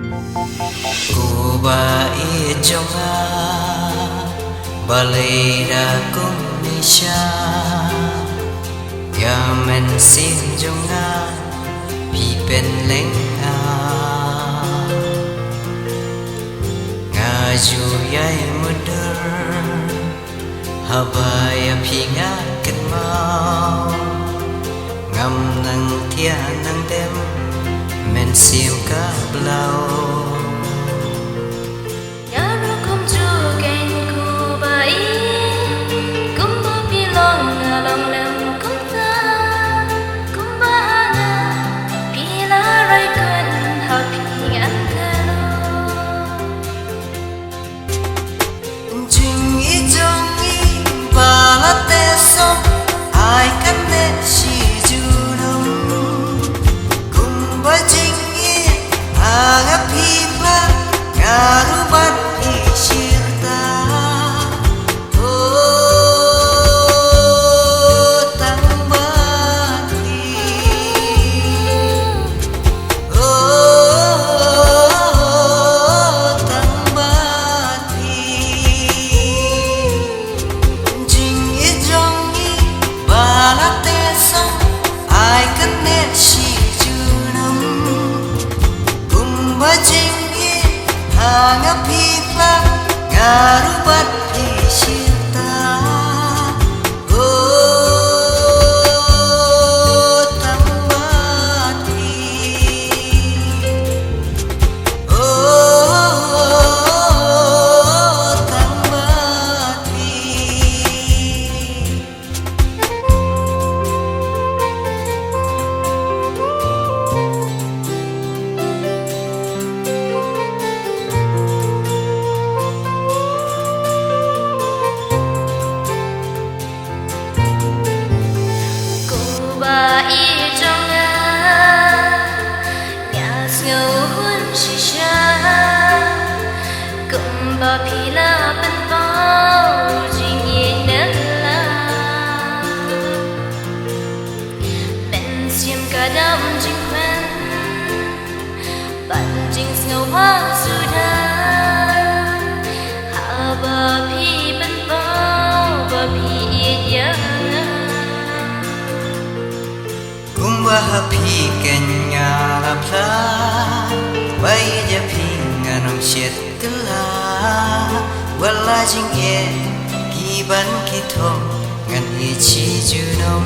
Cô bà ý trong bà lấy ra cũng đi xa ya men xin trong vì bên leng ngaju yai muder habaya phi nga ken mau ngam nang thia nang dem men sim ka blau ai cắt nét chỉ dù nông cùng với chính nghĩa ngap hi pha ngaru bat hi sirta tang bati tang bati chính nghĩa trong ai cất nét chỉ chu nông cùng với chính nghĩa ngap hi pha ngaru bat hi sirta tang bati tang bati bà phi la bên bao chỉ nhẹ nâng la bên xiêm cả đám chính quen bạn chính ngầu hoa su đa hạ bà phi bên bao bà phi yết ya cùng bà phi ken nga la pha bay ya phi nga nong chết wala jing ye ki ban ki thom ngan hi chi ju nom